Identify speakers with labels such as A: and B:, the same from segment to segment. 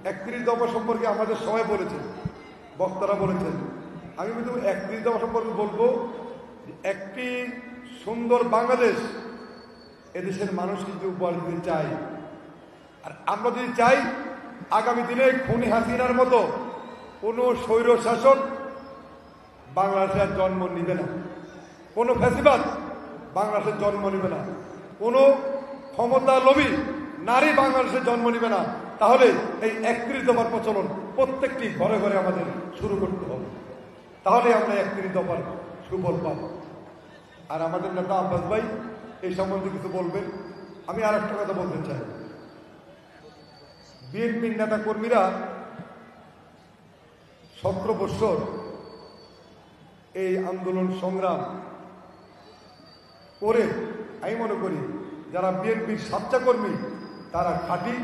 A: 31 দফা সম্পর্কে আমাদের সবাই বলেছেন, বক্তারা বলেছেন। আমি কিন্তু 31 দফা সম্পর্কে বলবো, একটি সুন্দর বাংলাদেশ এদেশের মানুষ কিন্তু উপহার দিতে চাই। আর আমরা যদি চাই আগামী দিনে খুনি হাসিনার মতো কোনো স্বৈর শাসক বাংলাদেশের জন্ম নিবে না, কোনো ফ্যাসিবাদ বাংলাদেশের জন্ম নিবে না, কোনো ক্ষমতা লোভী নারী বাংলাদেশের জন্ম নিবে না। তাহলে এই 31 দফার প্রচলন প্রত্যেকটি ঘরে ঘরে আমাদের শুরু করতে হবে, তাহলে আমরা 31 দফার সুফল পাব। আর আমাদের নেতা আব্বাস ভাই এই সম্বন্ধে কিছু বলবেন। আমি আর একটা কথা বলতে চাই, বিএনপির নেতা কর্মীরা 17 বছর এই আন্দোলন সংগ্রাম করে আমি মনে করি যারা বিএনপির সাচ্চা কর্মী তারা খাঁটি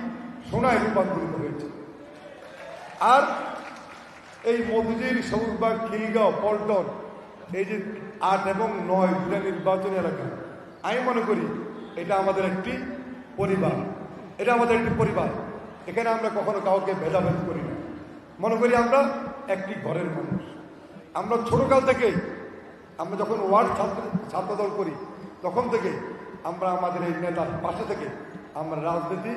A: সোনায় রূপান্তরিত হয়েছে। আর এই মধুজির, সবুজবাগ, খিলগাঁও, পল্টন, এই যে 8 এবং 9 দুটা নির্বাচনী এলাকা, আমি মনে করি এটা আমাদের একটি পরিবার, এটা আমাদের একটি পরিবার। এখানে আমরা কখনো কাউকে ভেদাভেদ করি না, মনে করি আমরা একটি ঘরের মানুষ। আমরা ছোটকাল থেকে, আমরা যখন ওয়ার্ড ছাত্রদল করি তখন থেকে আমরা আমাদের এই নেতার পাশে থেকে আমরা রাজনীতি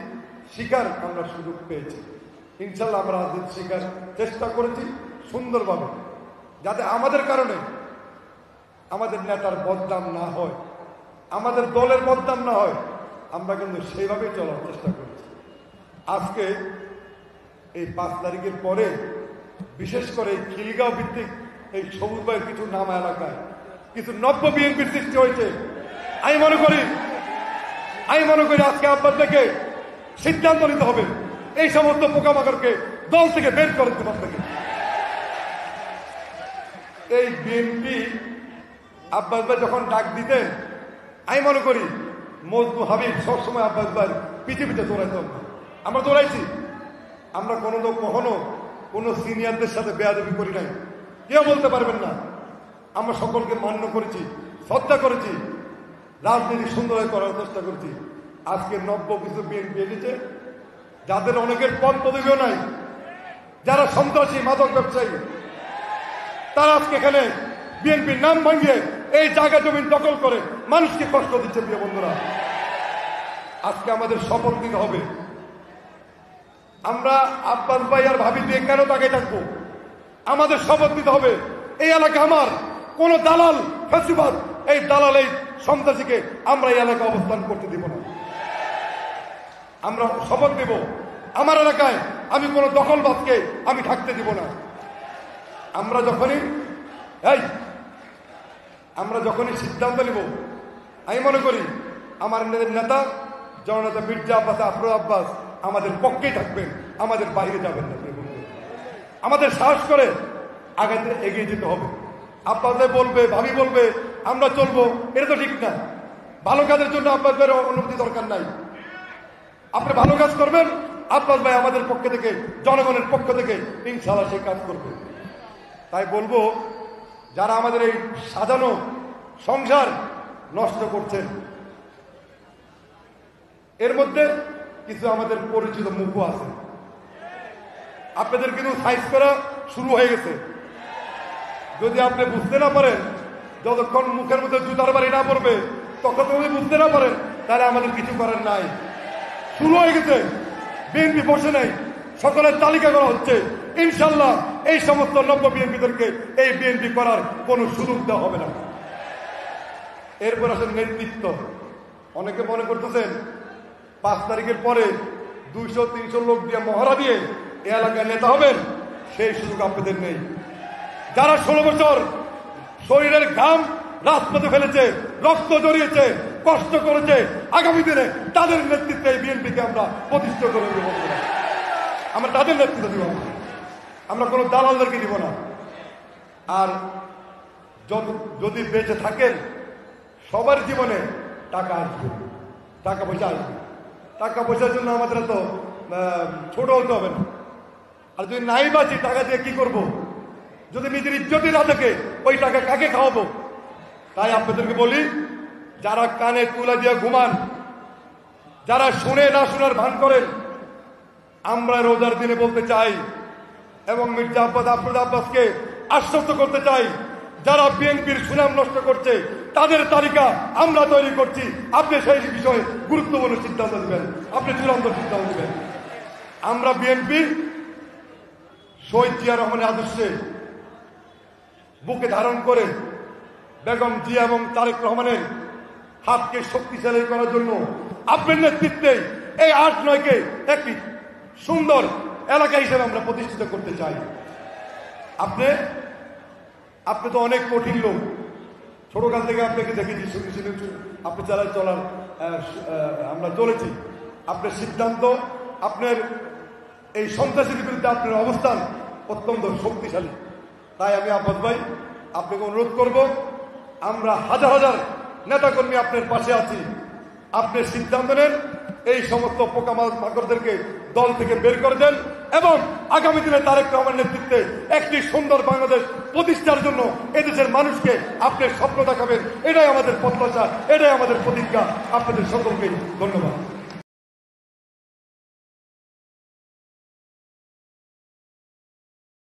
A: শিকার আমরা সুযোগ পেয়েছি। ইনশাল্লাহ আমরা রাজনীতি শিকার চেষ্টা করেছি সুন্দরভাবে, যাতে আমাদের কারণে আমাদের নেতার বদনাম না হয়, আমাদের দলের বদনাম না হয়। আমরা কিন্তু সেইভাবেই চলার চেষ্টা করেছি। আজকে এই 5 তারিখের পরে বিশেষ করে এই খিলগাঁও ভিত্তিক এই সবুজবাইয়ের কিছু নাম এলাকায় কিছু নব্য বিএনপির সৃষ্টি হয়েছে। আমি মনে করি আজকে আপনাদেরকে সিদ্ধান্ত নিতে হবে এই সমস্ত পোকামাকড়কে দল থেকে বের করে দিতে হবে। এই বিএনপি আব্বাস ভাই যখন ডাক দিতেন, আমি মনে করি মজনু হাবিব সবসময় আব্বাস ভাই পিছে পিছে দৌড়াইতাম। আমরা দৌড়াইছি, আমরা কখনো কোনো সিনিয়রদের সাথে বেয়াদবি করি নাই, কেউ বলতে পারবেন না। আমরা সকলকে মান্য করেছি, শ্রদ্ধা করেছি, রাজনীতি সুন্দর করার চেষ্টা করেছি। আজকে নব্য কিছু বিএনপি এসেছে যাদের অনেকের পদ পদবিও নাই, যারা সন্ত্রাসী মাদক ব্যবসায়ী, তারা আজকে এখানে বিএনপির নাম ভাঙিয়ে এই জায়গা জমি দখল করে মানুষকে কষ্ট দিচ্ছে। প্রিয় বন্ধুরা, আজকে আমাদের শপথ নিতে হবে। আমরা আব্বাস ভাই আর ভাবি দিয়ে কেন তাকে থাকবো? আমাদের শপথ নিতে হবে এই এলাকা আমার, কোন দালাল ফ্যাসিবাদ, এই দালাল এই সন্ত্রাসীকে আমরা এই এলাকা অবস্থান করতে দিব না। আমরা শপথ দেব আমার এলাকায় আমি কোন দখলবাদকে আমি থাকতে দিব না। আমরা যখনই সিদ্ধান্ত নিব, আমি মনে করি আমার নেতা জননেতা মির্জা আব্বাস, আফরোজ আব্বাস আমাদের পক্ষেই থাকবেন, আমাদের বাইরে যাবেন না। আমাদের সাহস করে আগে এগিয়ে যেতে হবে। আব্বাসে বলবে, ভাবি বলবে আমরা চলবো, এটা তো ঠিক না। ভালো কাজের জন্য আব্বাসের অনুমতি দরকার নাই। আপনি ভালো কাজ করবেন, আব্বাস ভাই আমাদের পক্ষ থেকে, জনগণের পক্ষ থেকে ইনশাআল্লাহ সেই কাজ করবে। তাই বলবো, যারা আমাদের এই সাজানো সংসার নষ্ট করছেন, এর মধ্যে কিছু আমাদের পরিচিত মুখও আছে। আপনাদের কিন্তু সাইজ করা শুরু হয়ে গেছে। যদি আপনি বুঝতে না পারেন, যতক্ষণ মুখের মধ্যে জুতার বাড়ি না পড়বে তখন যদি বুঝতে না পারেন, তাহলে আমাদের কিছু করার নাই। শুরু হয়ে গেছে, বিএনপি বসে নেই, সকলের তালিকা করা হচ্ছে। ইনশাল্লাহ এই সমস্ত নব্য বিএনপিদেরকে এই বিএনপি করার কোনো সুযোগ দেওয়া হবে না। এরপর আসেন নেতৃত্ব। অনেকে মনে করতেছেন 5 তারিখের পরে 200-300 লোক দিয়ে মহড়া দিয়ে এ এলাকায় নেতা হবেন, সেই সুযোগ আপনাদের নেই। যারা 16 বছর শরীরের ঘাম রাজপথে ফেলেছে, রক্ত জড়িয়েছে, কষ্ট করেছে, আগামী দিনে তাদের নেতৃত্বে এই বিএনপিকে আমরা প্রতিষ্ঠা করে দেব। আমরা তাদের নেতৃত্ব দিব, আমরা কোনো দালালদেরকে দিব না। আর যদি বেঁচে থাকেন, সবার জীবনে টাকা আসবে, টাকা পয়সা আসবে। টাকা পয়সার জন্য আমাদের তো ছোট হতে হবে না। আর যদি নাই বাঁচি, টাকা দিয়ে কি করব? যদি নিজের ইজ্জতই না থাকে, ওই টাকা কাকে খাওয়াবো? তাই আপনাদেরকে বলি, যারা কানে তুলা দিয়ে ঘুমান, যারা শুনে না শোনার ভান করেন, আমরা রোজার দিনে বলতে চাই এবং মির্জা আব্বাস আব্বাসকে আশ্বস্ত করতে চাই, যারা বিএনপির সুনাম নষ্ট করছে তাদের তালিকা আমরা তৈরি করছি। আপনি সেই বিষয়ে গুরুত্বপূর্ণ সিদ্ধান্ত নেবেন, আপনি চূড়ান্ত সিদ্ধান্ত নেবেন। আমরা বিএনপি শহীদ জিয়া রহমানের আদর্শে বুকে ধারণ করে বেগম জিয়া এবং তারেক রহমানের হাতকে শক্তিশালী করার জন্য আপনার নেতৃত্বে এই ৮-৯কে একটি সুন্দর এলাকা হিসেবে আমরা প্রতিষ্ঠিত করতে চাই। আপনি তো অনেক কঠিন লোক, ছোটকাল থেকে আপনাকে দেখেছি, আপনি চলার আমরা চলেছি। আপনার সিদ্ধান্ত, আপনার এই সন্ত্রাসীদের বিরুদ্ধে আপনার অবস্থান অত্যন্ত শক্তিশালী। তাই আমি আব্বাস ভাই আপনাকে অনুরোধ করব, আমরা হাজার হাজার নেতাকর্মী আপনার পাশে আছি। আপনি সিদ্ধান্ত নেন, এই সমস্ত পোকামাকড়দেরকে দল থেকে বের করে দেন এবং আগামী দিনে তারেক রহমানের নেতৃত্বে একটি সুন্দর বাংলাদেশ প্রতিষ্ঠার জন্য এদেশের মানুষকে আপনি স্বপ্ন দেখাবেন। এটাই আমাদের প্রত্যাশা, এটাই আমাদের প্রতিজ্ঞা। আপনাদের সকলকে ধন্যবাদ।